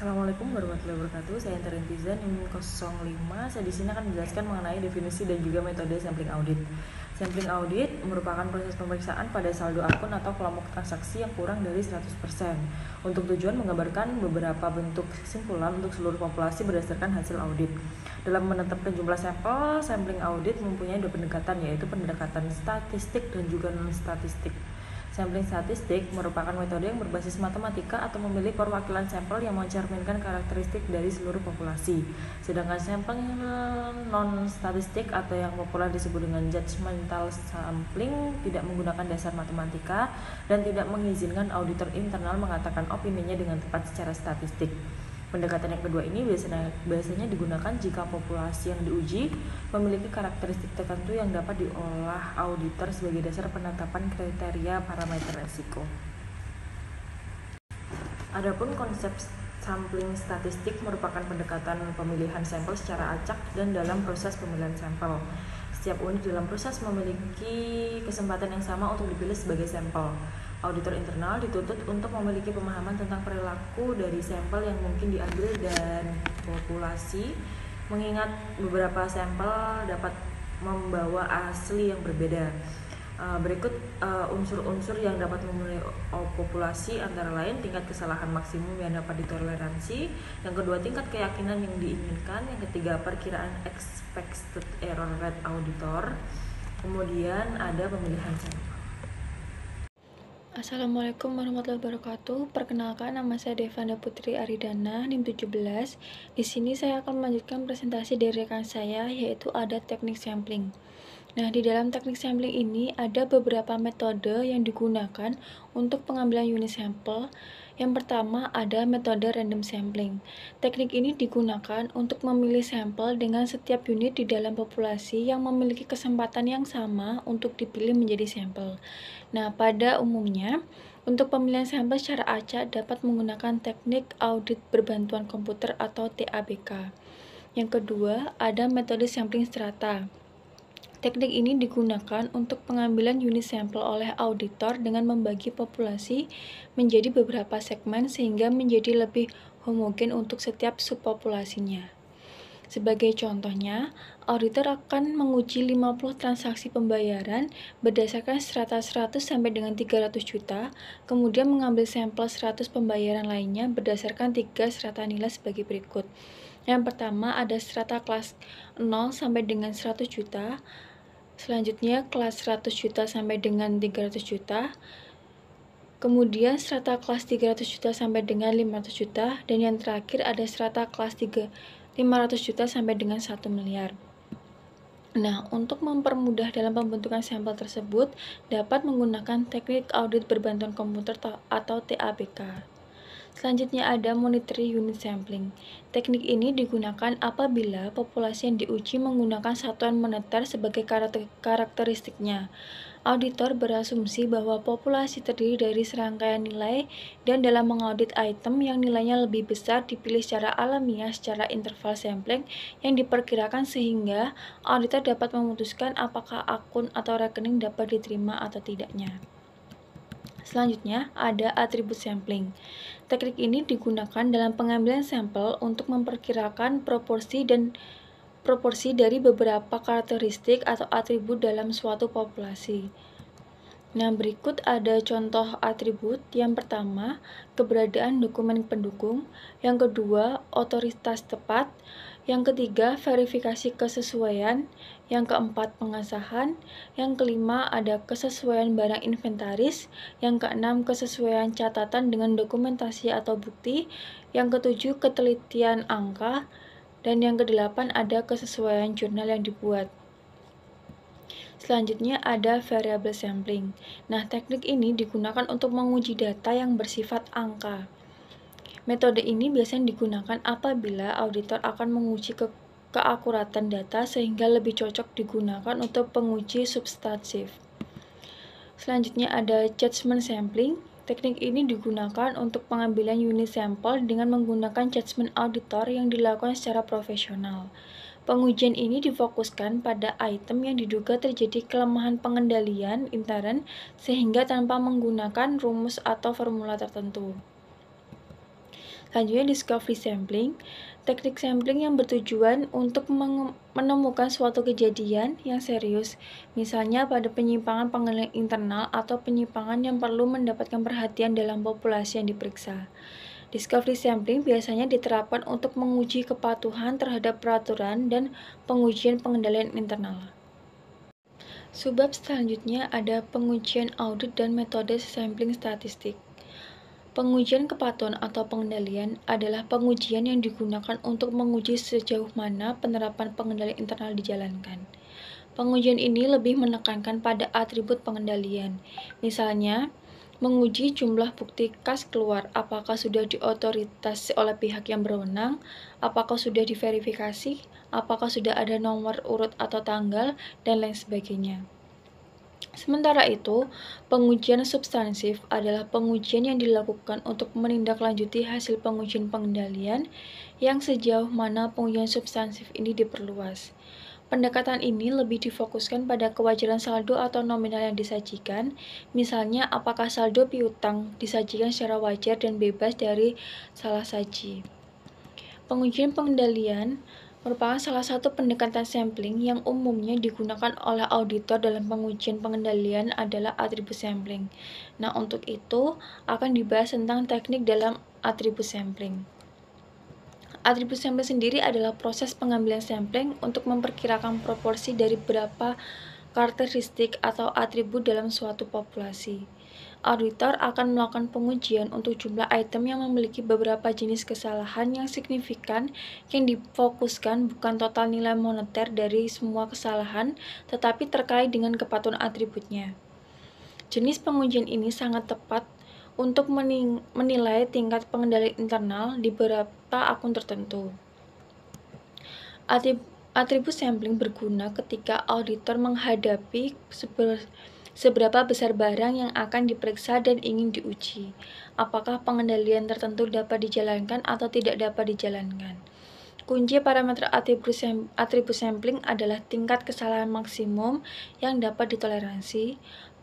Assalamualaikum warahmatullahi wabarakatuh. Saya Internetizen NIM 05. Saya di sini akan menjelaskan mengenai definisi dan juga metode sampling audit. Sampling audit merupakan proses pemeriksaan pada saldo akun atau kelompok transaksi yang kurang dari 100% untuk tujuan menggambarkan beberapa bentuk kesimpulan untuk seluruh populasi berdasarkan hasil audit. Dalam menetapkan jumlah sampel, sampling audit mempunyai dua pendekatan, yaitu pendekatan statistik dan juga non-statistik. Sampling statistik merupakan metode yang berbasis matematika atau memilih perwakilan sampel yang mencerminkan karakteristik dari seluruh populasi. Sedangkan sampling non-statistik atau yang populer disebut dengan judgmental sampling tidak menggunakan dasar matematika dan tidak mengizinkan auditor internal mengatakan opininya dengan tepat secara statistik. Pendekatan yang kedua ini biasanya digunakan jika populasi yang diuji memiliki karakteristik tertentu yang dapat diolah auditor sebagai dasar penetapan kriteria parameter resiko. Adapun konsep sampling statistik merupakan pendekatan pemilihan sampel secara acak dan dalam proses pemilihan sampel. Setiap unit dalam proses memiliki kesempatan yang sama untuk dipilih sebagai sampel. Auditor internal dituntut untuk memiliki pemahaman tentang perilaku dari sampel yang mungkin diambil dan populasi, mengingat beberapa sampel dapat membawa asli yang berbeda. Berikut unsur-unsur yang dapat memenuhi populasi, antara lain tingkat kesalahan maksimum yang dapat ditoleransi, yang kedua tingkat keyakinan yang diinginkan, yang ketiga perkiraan expected error rate auditor, kemudian ada pemilihan sampel. Assalamualaikum warahmatullahi wabarakatuh. Perkenalkan, nama saya Devanda Putri Aridana, NIM 17. Di sini saya akan melanjutkan presentasi dari rekan saya, yaitu ada teknik sampling. Nah, di dalam teknik sampling ini ada beberapa metode yang digunakan untuk pengambilan unit sampel. Yang pertama ada metode random sampling. Teknik ini digunakan untuk memilih sampel dengan setiap unit di dalam populasi yang memiliki kesempatan yang sama untuk dipilih menjadi sampel. Nah, pada umumnya, untuk pemilihan sampel secara acak dapat menggunakan teknik audit berbantuan komputer atau TABK. Yang kedua, ada metode sampling strata. Teknik ini digunakan untuk pengambilan unit sampel oleh auditor dengan membagi populasi menjadi beberapa segmen sehingga menjadi lebih homogen untuk setiap subpopulasinya. Sebagai contohnya, auditor akan menguji 50 transaksi pembayaran berdasarkan strata 100 sampai dengan 300 juta, kemudian mengambil sampel 100 pembayaran lainnya berdasarkan 3 strata nilai sebagai berikut. Yang pertama ada strata kelas 0 sampai dengan 100 juta, selanjutnya kelas 100 juta sampai dengan 300 juta, kemudian strata kelas 300 juta sampai dengan 500 juta, dan yang terakhir ada strata kelas 500 juta sampai dengan 1 miliar. Nah, untuk mempermudah dalam pembentukan sampel tersebut, dapat menggunakan teknik audit berbantuan komputer atau TABK. Selanjutnya ada monetary unit sampling. Teknik ini digunakan apabila populasi yang diuji menggunakan satuan moneter sebagai karakteristiknya. Auditor berasumsi bahwa populasi terdiri dari serangkaian nilai dan dalam mengaudit item yang nilainya lebih besar dipilih secara alamiah secara interval sampling yang diperkirakan sehingga auditor dapat memutuskan apakah akun atau rekening dapat diterima atau tidaknya. Selanjutnya, ada atribut sampling. Teknik ini digunakan dalam pengambilan sampel untuk memperkirakan proporsi dari beberapa karakteristik atau atribut dalam suatu populasi. Nah, berikut ada contoh atribut. Yang pertama, keberadaan dokumen pendukung. Yang kedua, otoritas tepat. Yang ketiga, verifikasi kesesuaian. Yang keempat, pengesahan. Yang kelima, ada kesesuaian barang inventaris. Yang keenam, kesesuaian catatan dengan dokumentasi atau bukti. Yang ketujuh, ketelitian angka. Dan yang kedelapan, ada kesesuaian jurnal yang dibuat. Selanjutnya ada variable sampling. Nah, teknik ini digunakan untuk menguji data yang bersifat angka. Metode ini biasanya digunakan apabila auditor akan menguji keakuratan data sehingga lebih cocok digunakan untuk penguji substantif. Selanjutnya ada judgment sampling. Teknik ini digunakan untuk pengambilan unit sampel dengan menggunakan judgment auditor yang dilakukan secara profesional. Pengujian ini difokuskan pada item yang diduga terjadi kelemahan pengendalian intern sehingga tanpa menggunakan rumus atau formula tertentu. Selanjutnya discovery sampling. Teknik sampling yang bertujuan untuk menemukan suatu kejadian yang serius, misalnya pada penyimpangan pengendalian internal atau penyimpangan yang perlu mendapatkan perhatian dalam populasi yang diperiksa. Discovery sampling biasanya diterapkan untuk menguji kepatuhan terhadap peraturan dan pengujian pengendalian internal. Subbab selanjutnya ada pengujian audit dan metode sampling statistik. Pengujian kepatuhan atau pengendalian adalah pengujian yang digunakan untuk menguji sejauh mana penerapan pengendalian internal dijalankan. Pengujian ini lebih menekankan pada atribut pengendalian, misalnya menguji jumlah bukti kas keluar, apakah sudah diotoritasi oleh pihak yang berwenang, apakah sudah diverifikasi, apakah sudah ada nomor urut atau tanggal, dan lain sebagainya. Sementara itu, pengujian substansif adalah pengujian yang dilakukan untuk menindaklanjuti hasil pengujian pengendalian yang sejauh mana pengujian substansif ini diperluas. Pendekatan ini lebih difokuskan pada kewajaran saldo atau nominal yang disajikan, misalnya apakah saldo piutang disajikan secara wajar dan bebas dari salah saji. Pengujian pengendalian merupakan salah satu pendekatan sampling yang umumnya digunakan oleh auditor dalam pengujian pengendalian adalah atribut sampling. Nah, untuk itu akan dibahas tentang teknik dalam atribut sampling. Atribut sampling sendiri adalah proses pengambilan sampling untuk memperkirakan proporsi dari beberapa karakteristik atau atribut dalam suatu populasi. Auditor akan melakukan pengujian untuk jumlah item yang memiliki beberapa jenis kesalahan yang signifikan yang difokuskan bukan total nilai moneter dari semua kesalahan, tetapi terkait dengan kepatuhan atributnya. Jenis pengujian ini sangat tepat untuk menilai tingkat pengendalian internal di beberapa akun tertentu. Atribut sampling berguna ketika auditor menghadapi seberapa besar barang yang akan diperiksa dan ingin diuji. Apakah pengendalian tertentu dapat dijalankan atau tidak dapat dijalankan. Kunci parameter atribut sampling adalah tingkat kesalahan maksimum yang dapat ditoleransi,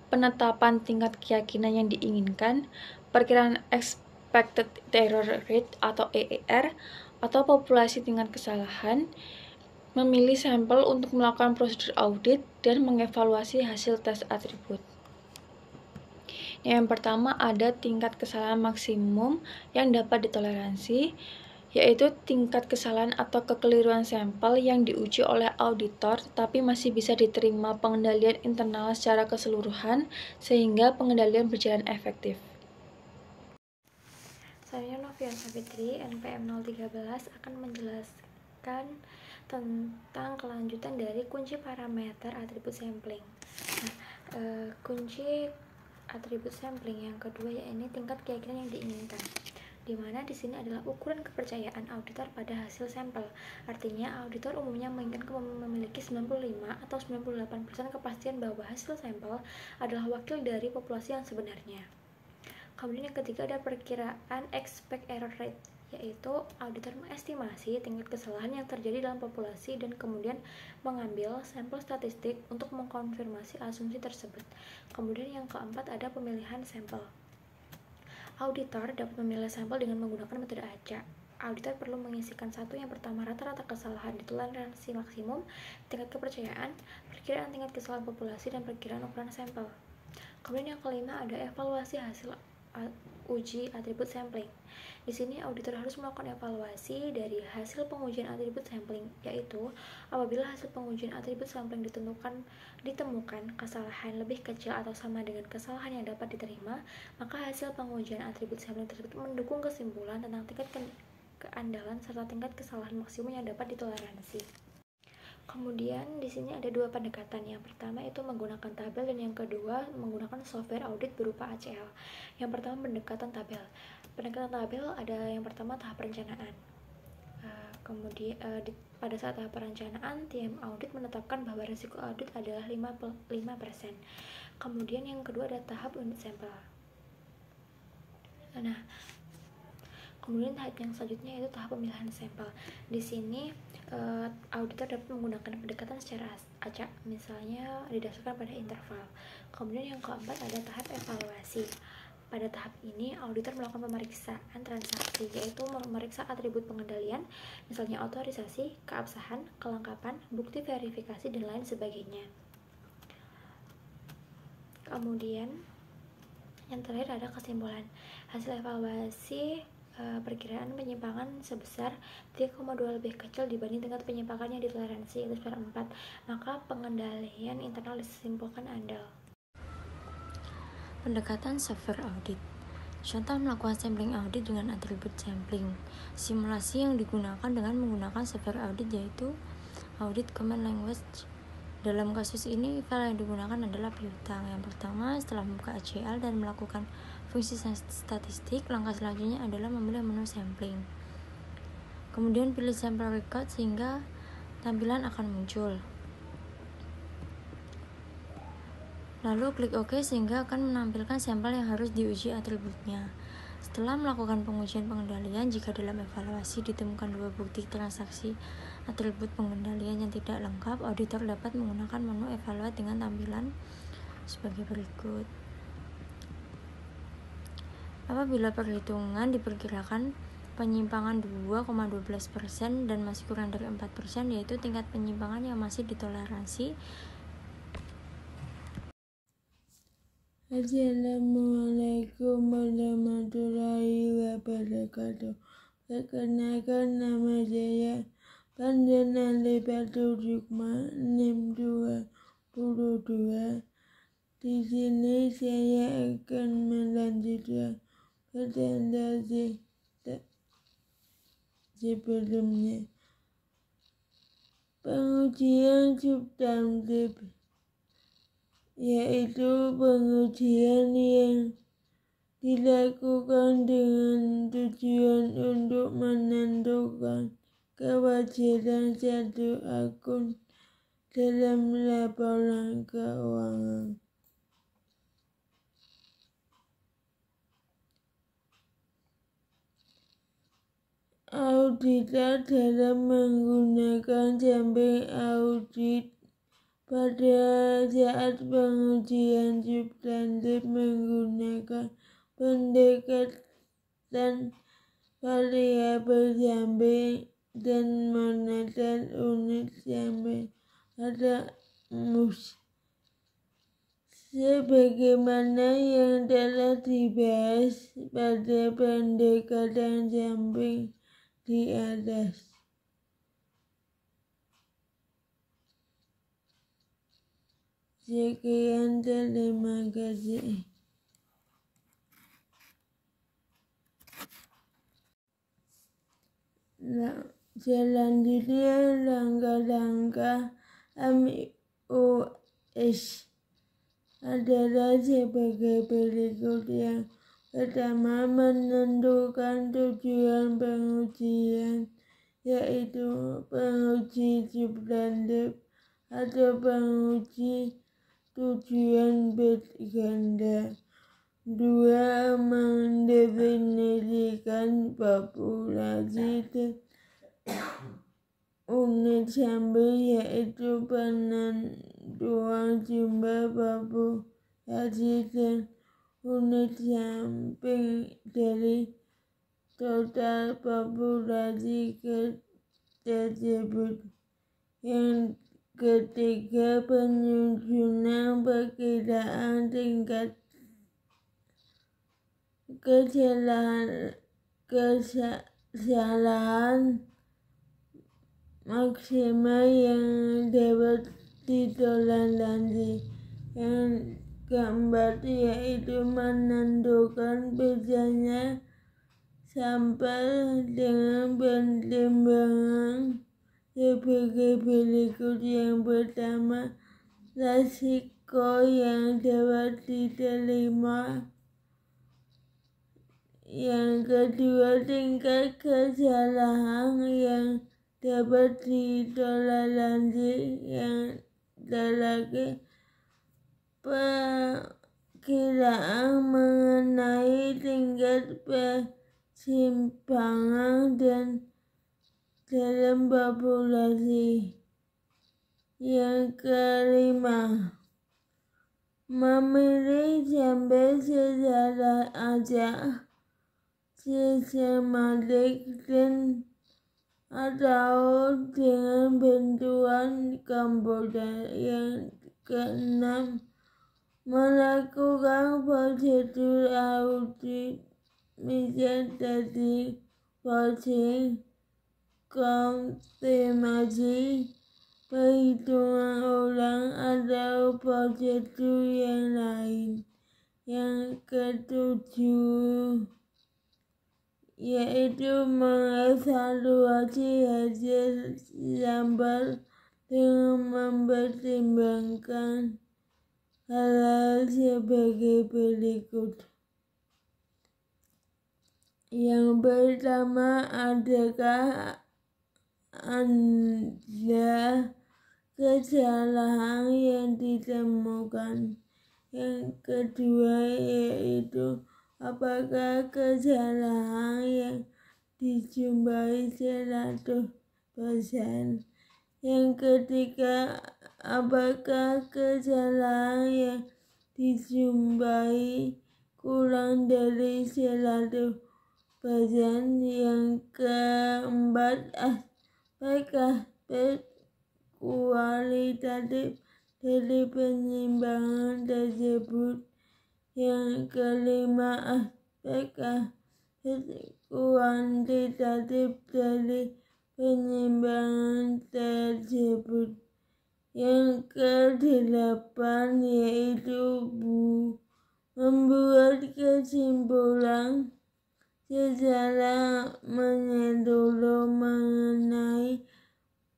penetapan tingkat keyakinan yang diinginkan, perkiraan expected error rate atau EER, atau populasi tingkat kesalahan, memilih sampel untuk melakukan prosedur audit, dan mengevaluasi hasil tes atribut. Yang pertama ada tingkat kesalahan maksimum yang dapat ditoleransi, yaitu tingkat kesalahan atau kekeliruan sampel yang diuji oleh auditor tetapi masih bisa diterima pengendalian internal secara keseluruhan sehingga pengendalian berjalan efektif. Saya Novian Savitri, NPM 013 akan menjelaskan tentang kelanjutan dari kunci parameter atribut sampling. Nah, kunci atribut sampling yang kedua yaitu tingkat keyakinan yang diinginkan, di mana di sini adalah ukuran kepercayaan auditor pada hasil sampel. Artinya, auditor umumnya menginginkan memiliki 95 atau 98% kepastian bahwa hasil sampel adalah wakil dari populasi yang sebenarnya. Kemudian yang ketiga ada perkiraan expect error rate, yaitu auditor mengestimasi tingkat kesalahan yang terjadi dalam populasi dan kemudian mengambil sampel statistik untuk mengkonfirmasi asumsi tersebut. Kemudian yang keempat ada pemilihan sampel. Auditor dapat memilih sampel dengan menggunakan metode acak. Auditor perlu mengisikan satu. Yang pertama, rata-rata kesalahan di toleransi maksimum, tingkat kepercayaan, perkiraan tingkat kesalahan populasi, dan perkiraan ukuran sampel. Kemudian yang kelima ada evaluasi hasil uji atribut sampling. Di sini auditor harus melakukan evaluasi dari hasil pengujian atribut sampling, yaitu apabila hasil pengujian atribut sampling ditemukan kesalahan lebih kecil atau sama dengan kesalahan yang dapat diterima, maka hasil pengujian atribut sampling tersebut mendukung kesimpulan tentang tingkat keandalan serta tingkat kesalahan maksimum yang dapat ditoleransi. Kemudian di sini ada dua pendekatan. Yang pertama itu menggunakan tabel dan yang kedua menggunakan software audit berupa ACL. Yang pertama pendekatan tabel. Pendekatan tabel ada yang pertama tahap perencanaan. Kemudian pada saat tahap perencanaan, tim audit menetapkan bahwa risiko audit adalah 5%. Kemudian yang kedua ada tahap unit sampel. Nah, kemudian tahap yang selanjutnya yaitu tahap pemilihan sampel. Di sini auditor dapat menggunakan pendekatan secara acak, misalnya didasarkan pada interval. Kemudian yang keempat ada tahap evaluasi. Pada tahap ini, auditor melakukan pemeriksaan transaksi, yaitu memeriksa atribut pengendalian, misalnya otorisasi, keabsahan, kelengkapan, bukti verifikasi, dan lain sebagainya. Kemudian, yang terakhir ada kesimpulan. Hasil evaluasi perkiraan penyimpangan sebesar 3,2 lebih kecil dibanding tingkat penyimpangan yang ditoleransi, yaitu sekitar 4. Maka pengendalian internal disimpulkan andal. Pendekatan software audit. Contoh melakukan sampling audit dengan atribut sampling. Simulasi yang digunakan dengan menggunakan software audit yaitu audit common language. Dalam kasus ini, file yang digunakan adalah piutang. Yang pertama, setelah membuka ACL dan melakukan fungsi statistik, langkah selanjutnya adalah memilih menu sampling. Kemudian pilih sample record sehingga tampilan akan muncul. Lalu klik OK sehingga akan menampilkan sampel yang harus diuji atributnya. Setelah melakukan pengujian pengendalian, jika dalam evaluasi ditemukan 2 bukti transaksi atribut pengendalian yang tidak lengkap, auditor dapat menggunakan menu evaluate dengan tampilan sebagai berikut. Apabila perhitungan diperkirakan penyimpangan 2,12% dan masih kurang dari 4%, yaitu tingkat penyimpangan yang masih ditoleransi. Assalamualaikum warahmatullahi wabarakatuh. Perkenalkan, nama saya Pandana Lepatul Rukma 622. Di sini saya akan melanjutkan presentasi sebelumnya. Pengujian substantif, yaitu pengujian yang dilakukan dengan tujuan untuk menentukan kewajaran satu akun dalam laporan keuangan. Auditor dalam menggunakan sampling audit pada saat pengujian substantif menggunakan pendekatan variabel sampling dan moneter unit sampling atau MUS. Sebagaimana yang telah dibahas pada pendekatan sampling di atas. Sekian, terima kasih. Selanjutnya, langkah-langkah MUS adalah sebagai berikut. Yang pertama, menentukan tujuan pengujian, yaitu penguji substantif atau penguji tujuan bit ganda. 2. Mendefinisikan populasi dan unit sampel, yaitu penentuan jumlah populasi dan unit sampel dari total populasi tersebut. Yang ketiga, penyusunan perkiraan tingkat kesalahan maksimal yang dapat ditoleransi. Yang keempat, yaitu menentukan besarnya sampel dengan pertimbangan sebagai berikut. Yang pertama, resiko yang dapat diterima. Yang kedua, tingkat kesalahan yang dapat ditoleransi. Yang terakhir, perkiraan mengenai tingkat persimpangan dan dalam populasi. Yang kelima, memilih sampai secara acak, sistematik, dan atau dengan bantuan komputer. Yang keenam, melakukan prosedur audit, misal dari voting, konfirmasi, perhitungan ulang, atau prosedur yang lain. Yang ketujuh, yaitu mengevaluasi hasil sampel dengan mempertimbangkan hal-hal sebagai berikut. Yang pertama, adakah ada kesalahan yang ditemukan? Yang kedua, yaitu apakah kesalahan yang dijumpai 100%? Yang ketiga, apakah kesalahan yang dijumpai kurang dari 100%? Yang keempat, aspek kualitatif dari penyimpanan tersebut. Yang kelima, aspek kuantitatif dari penyimpanan tersebut. Yang kedelapan, yaitu membuat kesimpulan secara menyeluruh mengenai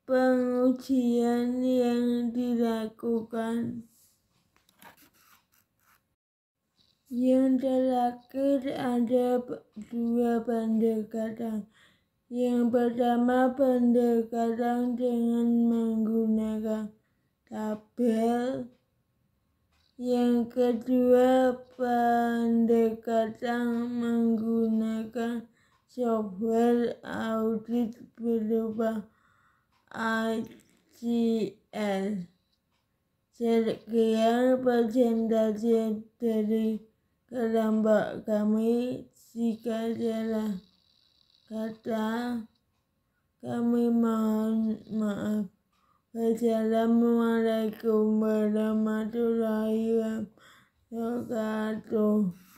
pengujian yang dilakukan. Yang terakhir, ada dua pendekatan. Yang pertama, pendekatan dengan menggunakan tabel. Yang kedua, pendekatan menggunakan software audit berupa ICL. Sekian presentasi dari kelompok kami. Jika salah kata, kami mohon maaf. Wassalamualaikum warahmatullahi wabarakatuh.